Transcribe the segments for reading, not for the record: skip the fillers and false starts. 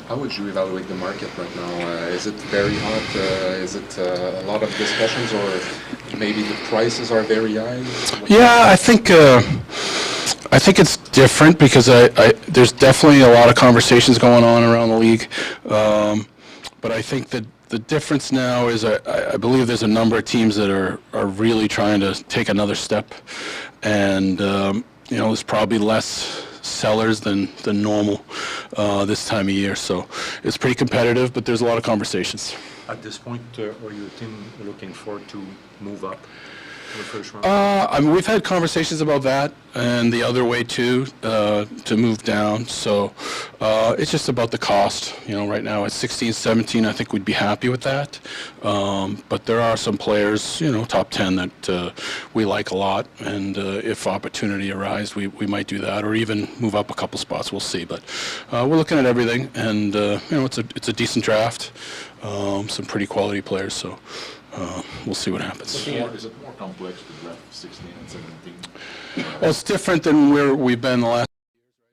How would you evaluate the market right now? Is it very hot? Is it a lot of discussions, or maybe the prices are very high? Yeah, I think it's different because there's definitely a lot of conversations going on around the league, but I think that the difference now is I believe there's a number of teams that are really trying to take another step, and there's probably less sellers than normal this time of year, so it's pretty competitive, but there's a lot of conversations. At this point, are your team looking forward to move up in the first round? I mean, we've had conversations about that, and the other way too, to move down. So it's just about the cost. Right now at 16, 17, I think we'd be happy with that. But there are some players, top 10 that we like a lot, and if opportunity arises, we might do that, or even move up a couple spots. We'll see. But we're looking at everything, and it's a decent draft, some pretty quality players. So. We'll see what happens. Is it more complex to draft 16 and 17? Well, it's different than where we've been the last years, right?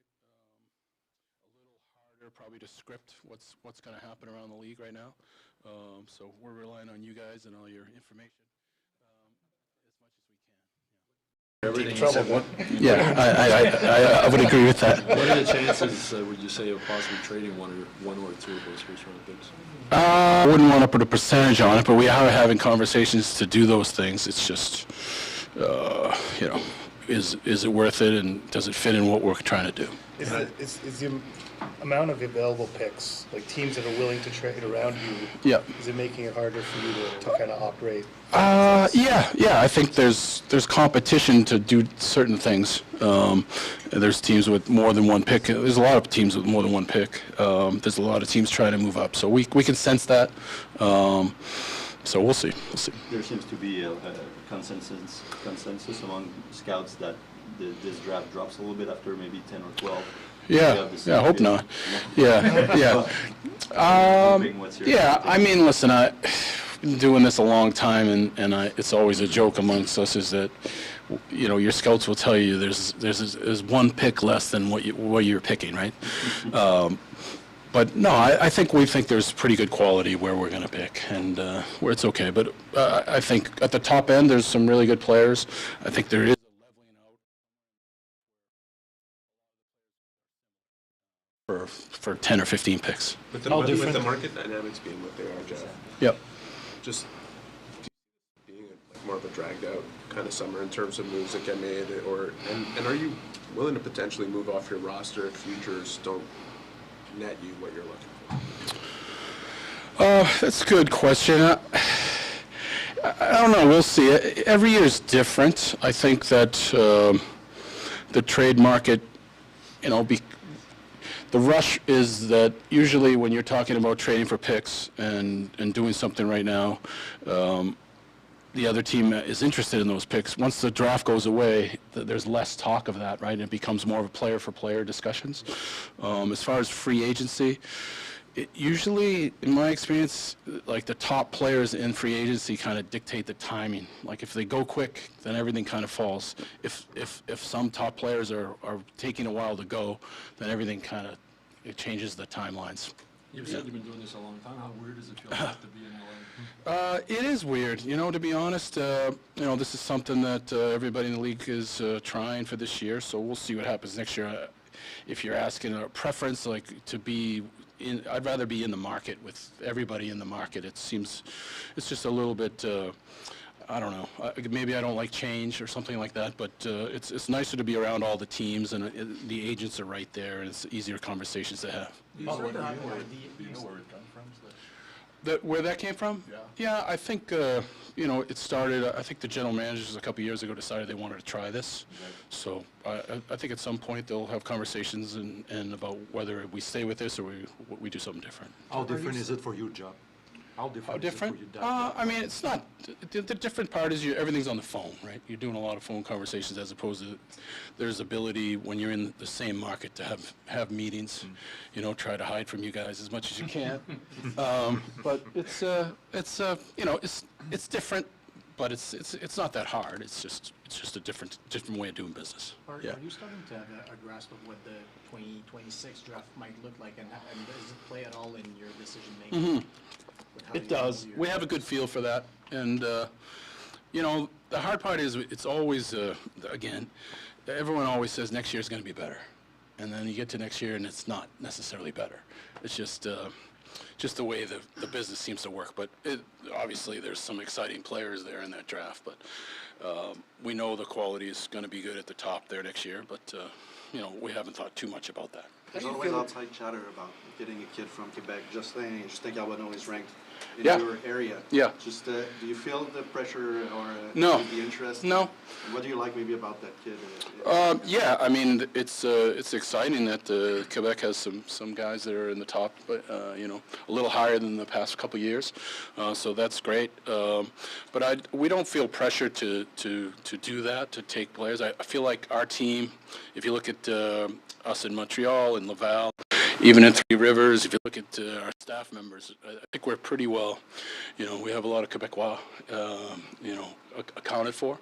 A little harder probably to script what's going to happen around the league right now. So we're relying on you guys and all your information as much as we can. Everything trouble. Yeah, I would agree with that. What are the chances, would you say, of possibly trading one or two of those first-round picks? I wouldn't want to put a percentage on it, but we are having conversations to do those things. It's just, is it worth it, and does it fit in what we're trying to do? Is the amount of available picks, like teams that are willing to trade around you, Yep. is it making it harder for you to kind of operate? Yeah. I think there's competition to do certain things. There's teams with more than one pick. There's a lot of teams with more than one pick. There's a lot of teams trying to move up. So we can sense that. So we'll see. There seems to be a consensus among scouts that this draft drops a little bit after maybe 10 or 12. Yeah, I hope not. Yeah. I mean, listen, I've been doing this a long time, and it's always a joke amongst us is that, your scouts will tell you there's one pick less than what you're picking, right? But no, I think we think there's pretty good quality where we're going to pick, and where it's okay. But I think at the top end, there's some really good players. I think there is for 10 or 15 picks. With the market dynamics being what they are, Jeff. Yep. Just being more of a dragged out kind of summer in terms of moves that get made, and are you willing to potentially move off your roster if futures don't net you what you're looking for? That's a good question. I don't know. We'll see. Every year is different. I think that the trade market, the rush is that usually when you're talking about trading for picks and doing something right now, the other team is interested in those picks. Once the draft goes away, there's less talk of that, right? And it becomes more of a player-for-player discussions. As far as free agency, usually, in my experience, like the top players in free agency kind of dictate the timing. Like if they go quick, then everything kind of falls. If some top players are taking a while to go, then everything kind of it changes the timelines. You've said you've been doing this a long time. How weird does it feel to be in LA? It is weird, to be honest. This is something that everybody in the league is trying for this year, so we'll see what happens next year. If you're asking a preference, like to be I'd rather be in the market with everybody in the market. It seems it's just a little bit, I don't know, maybe I don't like change or something like that, but it's nicer to be around all the teams, and the agents are right there, and it's easier conversations to have. Do you know where it comes from? Where that came from? Yeah, I think, it started, I think the general managers a couple of years ago decided they wanted to try this. So I think at some point they'll have conversations and about whether we stay with this or we do something different. How different is it for your job? How different? Is it for your job? I mean, it's not, the different part is everything's on the phone, right? You're doing a lot of phone conversations as opposed to there's ability when you're in the same market to have meetings, try to hide from you guys as much as you can. But it's different, but it's not that hard. It's just a different way of doing business. Are you starting to have a grasp of what the 2026 draft might look like, and does it play at well in your decision making? It does. We have a good feel for that. And, you know, the hard part is it's always, again, everyone always says next year is going to be better. And then you get to next year and it's not necessarily better. It's just the way the business seems to work. But obviously there's some exciting players there in that draft. But we know the quality is going to be good at the top there next year. But, you know, we haven't thought too much about that. There's always outside chatter about getting a kid from Quebec. Justin Carbonneau is ranked in Yeah. your area. Yeah. Just, do you feel the pressure or No. the interest? No. What do you like maybe about that kid? Yeah, I mean, it's exciting that Quebec has some guys that are in the top, you know, a little higher than the past couple of years, so that's great. But we don't feel pressure to do that, to take players. I feel like our team, if you look at us in Montreal and Laval, even in Three Rivers, if you look at our staff members, I think we're pretty well, you know, we have a lot of Quebecois, you know, accounted for.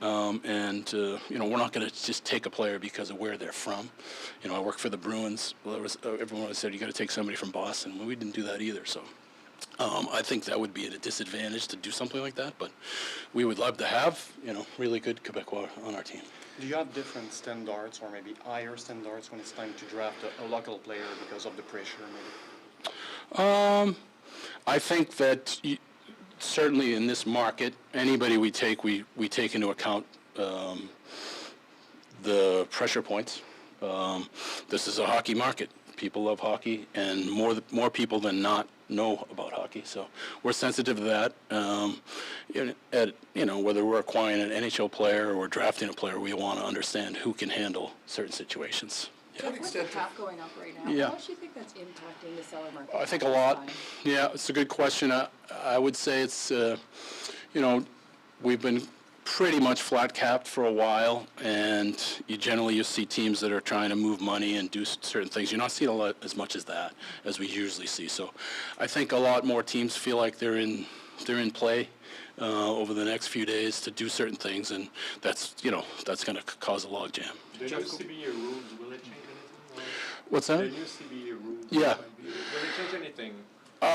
And, you know, we're not going to just take a player because of where they're from. You know, I work for the Bruins. Well, everyone always said, you got to take somebody from Boston. Well, we didn't do that either, so. I think that would be at a disadvantage to do something like that, but we would love to have, you know, really good Quebecois on our team. Do you have different standards or maybe higher standards when it's time to draft a local player because of the pressure maybe? I think that certainly in this market, anybody we take into account the pressure points. This is a hockey market. People love hockey, and more people than not know about hockey. So we're sensitive to that. You know, whether we're acquiring an NHL player or drafting a player, we want to understand who can handle certain situations. Yeah. With the cap going up right now, Yeah. how much do you think that's impacting the seller market? I think a lot. Yeah, it's a good question. I would say it's, you know, we've been pretty much flat capped for a while, and you see teams that are trying to move money and do certain things. You're not seeing a lot as much as that as we usually see. So I think a lot more teams feel like they're in play over the next few days to do certain things, and that's going to cause a log jam. The new CBA rules, will it change anything? What's that? The new CBA rules. Yeah. Will it change anything?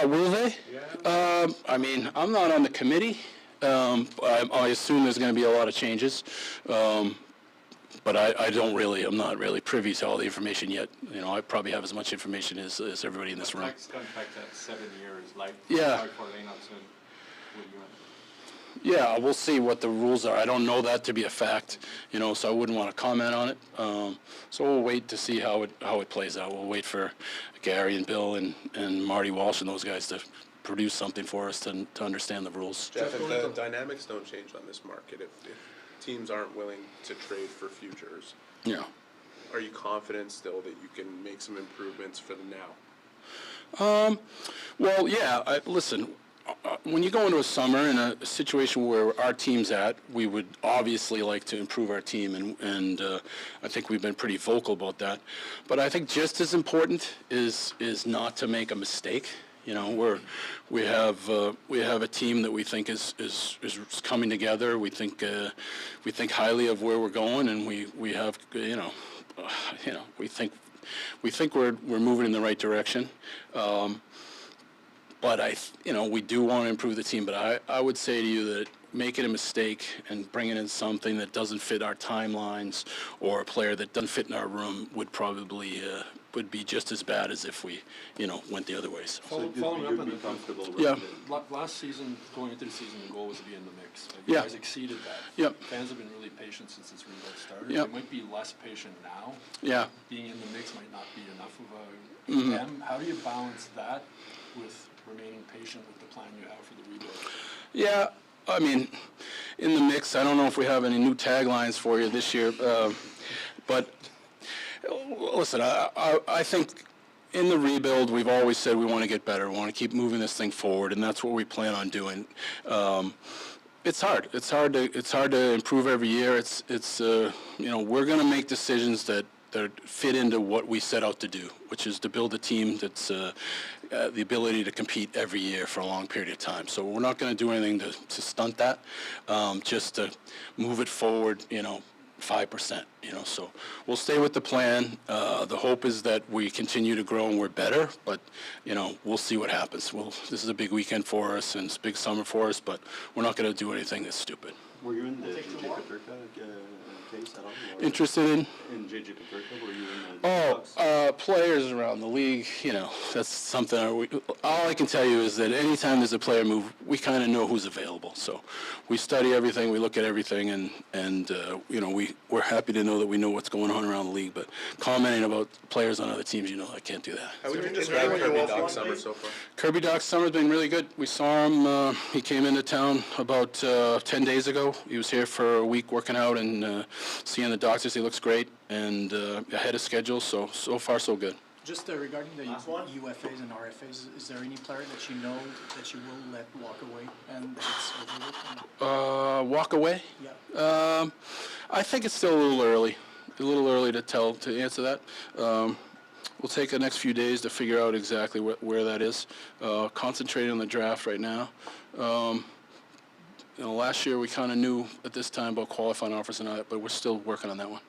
Will they? Yeah. I mean, I'm not on the committee. I assume there's going to be a lot of changes, but I'm not really privy to all the information yet. You know, I probably have as much information as everybody in this room. Tax contract at 7 years, like Yeah. for Leonardson. Yeah, we'll see what the rules are. I don't know that to be a fact, you know, so I wouldn't want to comment on it. So we'll wait to see how it plays out. We'll wait for Gary and Bill and Marty Walsh and those guys to produce something for us to understand the rules. Jeff, if the dynamics don't change on this market, if teams aren't willing to trade for futures, Yeah. are you confident still that you can make some improvements for the now? Well, yeah. Listen, when you go into a summer in a situation where our team's at, we would obviously like to improve our team, and I think we've been pretty vocal about that. But I think just as important is not to make a mistake. You know, we have a team that we think is coming together. We think highly of where we're going, and we have we think we're moving in the right direction. But we do want to improve the team. But I would say to you that making a mistake and bringing in something that doesn't fit our timelines or a player that doesn't fit in our room would probably would be just as bad as if we went the other way. So. Following up on the comfortable. Yeah. Last season, going into the season, the goal was to be in the mix. Yeah. You guys exceeded that. Yep. Fans have been really patient since this rebuild started. Yep. They might be less patient now. Yeah. Being in the mix might not be enough of a Mm-hmm. them. How do you balance that with remaining patient with the plan you have for the rebuild? Yeah, I mean, in the mix, I don't know if we have any new taglines for you this year, but listen, I think in the rebuild, we've always said we want to get better. We want to keep moving this thing forward, and that's what we plan on doing. It's hard. It's hard to improve every year. We're going to make decisions that fit into what we set out to do, which is to build a team that's the ability to compete every year for a long period of time. So we're not going to do anything to stunt that, just to move it forward, 5%, you know, so we'll stay with the plan. The hope is that we continue to grow and we're better, but, you know, we'll see what happens. This is a big weekend for us and it's a big summer for us, but we're not going to do anything that's stupid. Were you in the J.J. Peterka case at all? Or Interested in? In J.J. Peterka, were you in the Ducks? Players around the league, you know, that's something, all I can tell you is that anytime there's a player move, we kind of know who's available. So we study everything, we look at everything, and you know, we're happy to know that we know what's going on around the league, but commenting about players on other teams, you know, I can't do that. How would you describe Kirby Dach's summer so far? Kirby Dach's summer's been really good. We saw him, he came into town about 10 days ago. He was here for a week working out and seeing the doctors. He looks great and ahead of schedule, so far so good. Just regarding the UFAs and RFAs, is there any player that you know that you will let walk away and it's over with? Walk away? Yeah. I think it's still a little early to answer that. We'll take the next few days to figure out exactly where that is. Concentrating on the draft right now. You know, last year we kind of knew at this time about qualifying offers and all that, but we're still working on that one.